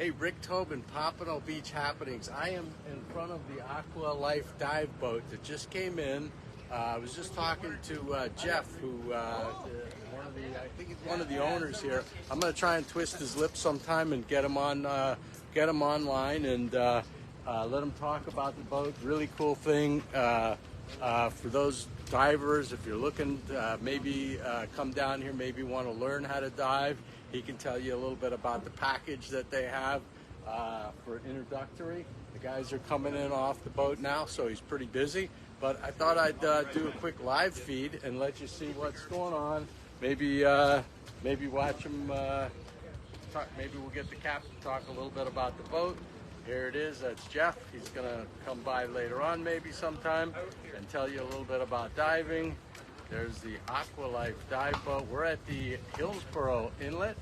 Hey, Rick Tobin, Pompano Beach Happenings. I am in front of the Aqualife dive boat that just came in. I was just talking to Jeff, who I think he's one of the owners here. I'm going to try and twist his lips sometime and get him online and let him talk about the boat. Really cool thing for those divers. If you're looking, maybe come down here, maybe want to learn how to dive. He can tell you a little bit about the package that they have for introductory. The guys are coming in off the boat now, so he's pretty busy. But I thought I'd do a quick live feed and let you see what's going on. Maybe watch him talk. Maybe we'll get the captain to talk a little bit about the boat. Here it is. That's Jeff. He's going to come by later on, maybe sometime, and tell you a little bit about diving. There's the Aqualife dive boat. We're at the Hillsboro Inlet.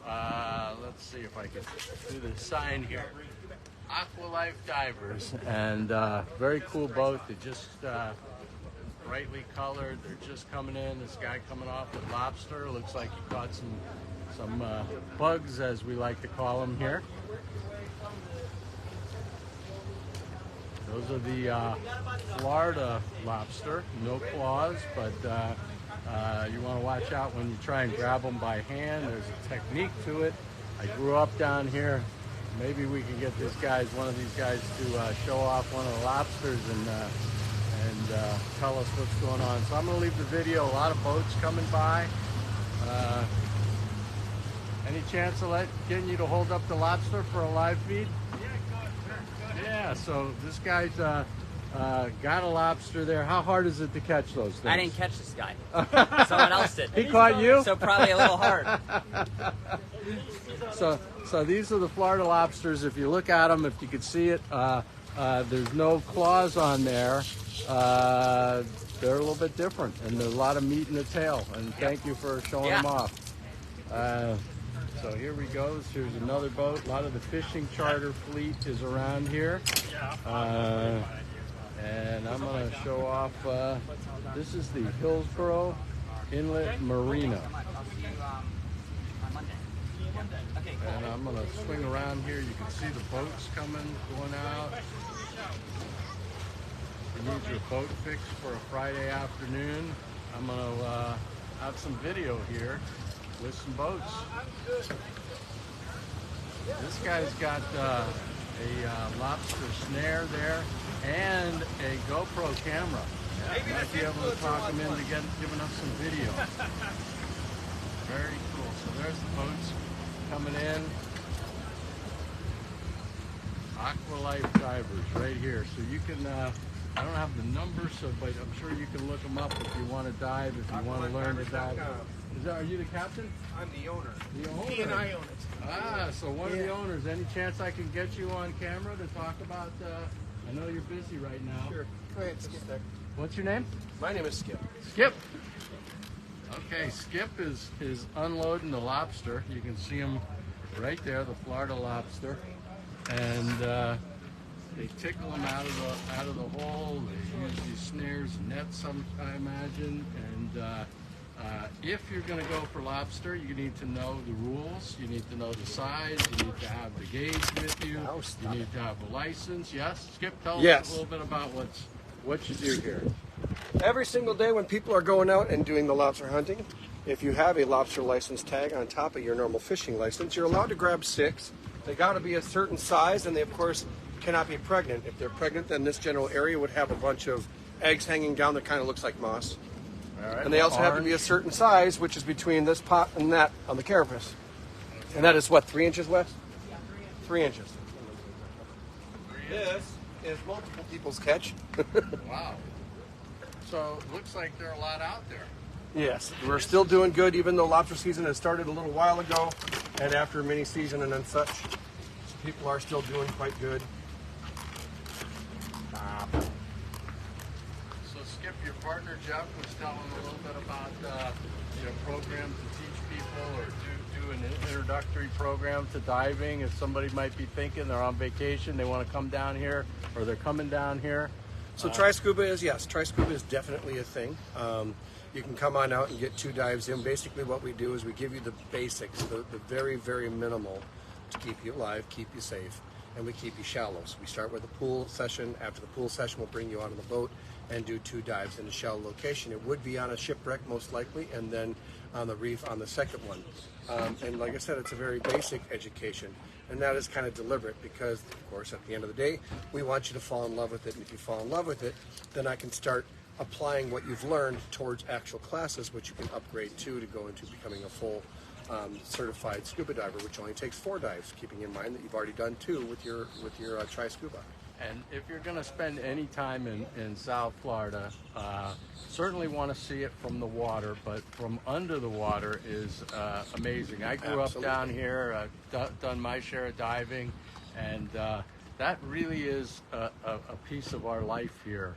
Let's see if I can do the sign here. Aqualife Divers, and very cool boat. They just brightly colored. They're just coming in. This guy coming off with lobster. Looks like he caught some bugs, as we like to call them here. Those are the Florida lobster, no claws, but you want to watch out when you try and grab them by hand. There's a technique to it. I grew up down here. Maybe we can get one of these guys to show off one of the lobsters and tell us what's going on. So I'm going to leave the video. A lot of boats coming by. Any chance of getting you to hold up the lobster for a live feed? Yeah, so this guy's got a lobster there. How hard is it to catch those things? I didn't catch this guy. Someone else did. He caught you? So probably a little hard. So these are the Florida lobsters. If you look at them, if you could see it, there's no claws on there. They're a little bit different, and there's a lot of meat in the tail. And thank you for showing them off. So here we go. Here's another boat. A lot of the fishing charter fleet is around here. And I'm going to show off, this is the Hillsboro Inlet Marina. And I'm going to swing around here. You can see the boats coming, going out. You need your boat fixed for a Friday afternoon. I'm going to have some video here with some boats. This guy's got a lobster snare there and a GoPro camera. Might be able to talk him into giving us some video. Very cool. So there's the boats coming in. Aqualife Divers right here. So you can, I don't have the numbers, but I'm sure you can look them up if you want to dive, if you want to learn to dive. Are you the captain? I'm the owner. The owner? He and I own it. So one of the owners. Any chance I can get you on camera to talk about, I know you're busy right now. Sure. Go ahead, Skip. What's your name? My name is Skip. Skip. Okay, Skip is unloading the lobster. You can see him right there, the Florida lobster. And they tickle them out of the hole. They use these snares, nets, I imagine. And if you're going to go for lobster, you need to know the rules. You need to know the size. You need to have the gauge with you. You need to have a license. Yes, Skip, tell us a little bit about what you do here. Every single day when people are going out and doing the lobster hunting, if you have a lobster license tag on top of your normal fishing license, you're allowed to grab 6. They got to be a certain size, and they, of course, cannot be pregnant. If they're pregnant, then this general area would have a bunch of eggs hanging down that kind of looks like moss. All right, and they also have to be a certain size, which is between this pot and that on the carapace. Okay. And that is what, 3 inches, Wes? 3 inches. This is multiple people's catch. Wow. So it looks like there are a lot out there. Yes, we're still doing good, even though lobster season has started a little while ago, and after mini season and then such, people are still doing quite good. So Skip, your partner Jeff was telling a little bit about programs to teach people or do an introductory program to diving. If somebody might be thinking they're on vacation, they want to come down here, or they're coming down here. So Scuba is definitely a thing. You can come on out and get 2 dives in. Basically what we do is we give you the basics, the very, very minimal, to keep you alive, keep you safe, and we keep you shallow. So we start with a pool session. After the pool session, we'll bring you onto the boat and do 2 dives in a shallow location. It would be on a shipwreck most likely, and then on the reef on the second one. And like I said, it's a very basic education, and that is kind of deliberate because, of course, at the end of the day, we want you to fall in love with it. And if you fall in love with it, then I can start applying what you've learned towards actual classes, which you can upgrade to go into becoming a full certified scuba diver, which only takes 4 dives, keeping in mind that you've already done 2 with your Try Scuba. And if you're going to spend any time in South Florida, certainly want to see it from the water, but from under the water is amazing. I grew up down here, done my share of diving, and that really is a piece of our life here.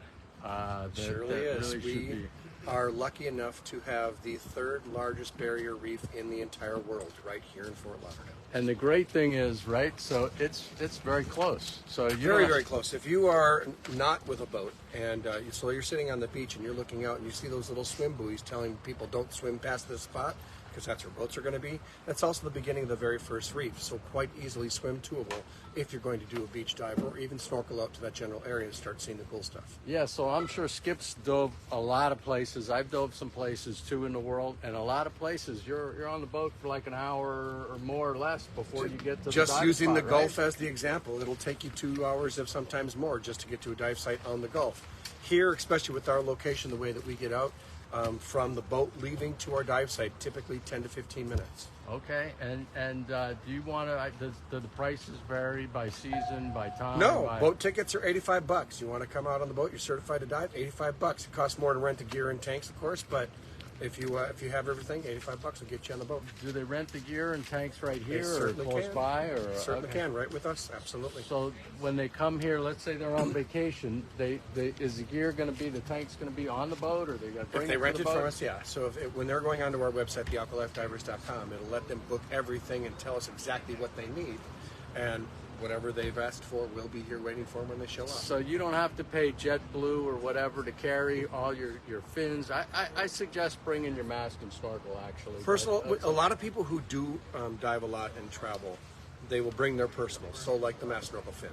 Surely is. We are lucky enough to have the 3rd largest barrier reef in the entire world right here in Fort Lauderdale. And the great thing is, right, so it's very close. So you very close. If you are not with a boat and so you're sitting on the beach and you're looking out and you see those little swim buoys telling people don't swim past this spot because that's where boats are going to be, that's also the beginning of the very first reef. So quite easily swim toable if you're going to do a beach dive or even snorkel out to that general area and start seeing the cool stuff. Yeah, so I'm sure Skip's dove a lot of places. I've dove some places too in the world, and a lot of places you're on the boat for like an hour or more or less before you get to just the dive using spot, the Gulf as the example, it'll take you 2 hours if sometimes more just to get to a dive site on the Gulf. Here, especially with our location, the way that we get out from the boat leaving to our dive site, typically 10 to 15 minutes. Okay, and do you want to? Do the prices vary by season, by time? No, boat tickets are $85. You want to come out on the boat, you're certified to dive, $85. It costs more to rent the gear and tanks, of course, but if you have everything, $85 will get you on the boat. Do they rent the gear and tanks right here, or certainly close can. by, or Certainly can, right with us, absolutely. So when they come here, let's say they're on vacation, is the gear going to be, the tank's going to be on the boat, or they got to bring If they it to rent the it boat? from us, yeah. So when they're going onto our website, theaqualifedivers.com, it'll let them book everything and tell us exactly what they need, and whatever they've asked for will be here waiting for them when they show up. So you don't have to pay JetBlue or whatever to carry all your fins. I suggest bringing your mask and snorkel, actually. A lot of people who do dive a lot and travel, they will bring their personal, so like the mask snorkel fin.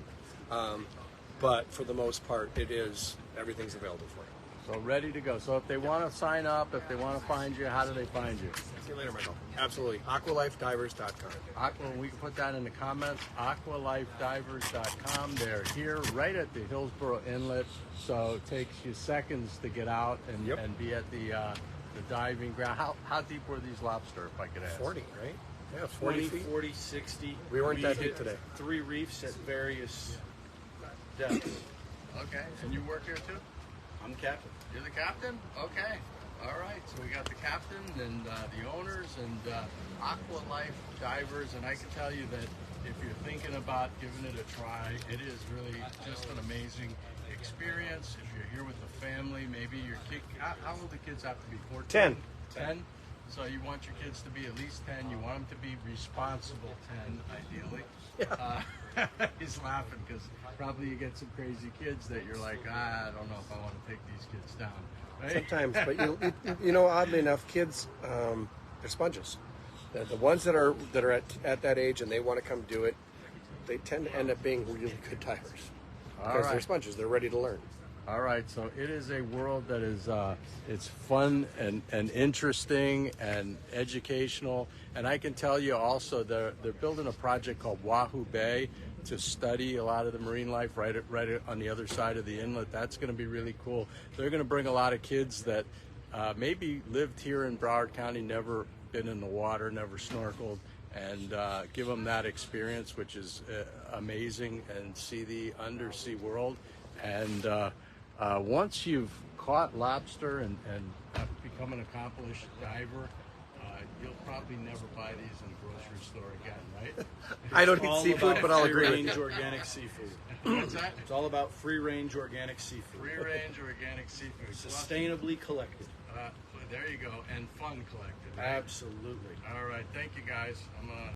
But for the most part, everything's available for you. So ready to go. So if they want to sign up, if they want to find you, how do they find you? See you later, Michael. Absolutely. Aqualifedivers.com. We can put that in the comments. Aqualifedivers.com. They're here right at the Hillsboro Inlet, so it takes you seconds to get out and be at the diving ground. How deep were these lobster, if I could ask? 40, right? Yeah, 40 feet. 40, 60. We weren't that deep hit today. 3 reefs at various depths. Okay. And you work here too? I'm captain. You're the captain? Okay. All right. So we got the captain and the owners and Aqualife Divers. And I can tell you that if you're thinking about giving it a try, it is really just an amazing experience. If you're here with the family, maybe your kid, how old do kids have to be? 14? 10. So you want your kids to be at least 10. You want them to be responsible 10, ideally. Yeah. He's laughing because probably you get some crazy kids that you're like, I don't know if I want to take these kids down. Right? Sometimes, but you know, oddly enough, kids, they're sponges. The ones that are at that age and they want to come do it, they tend to end up being really good divers because they're sponges. They're ready to learn. All right, so it is a world that is it's fun and interesting and educational. And I can tell you also they're building a project called Wahoo Bay to study a lot of the marine life right on the other side of the inlet. That's going to be really cool. They're going to bring a lot of kids that maybe lived here in Broward County, never been in the water, never snorkeled, and give them that experience, which is amazing, and see the undersea world. And once you've caught lobster and become an accomplished diver, you'll probably never buy these in a grocery store again, right? I don't eat seafood, but I'll agree with Free-range you. organic seafood. What's that? It's all about free-range organic seafood. Free-range organic seafood. Sustainably collected. There you go, and fun collected. Right? Absolutely. All right, thank you guys.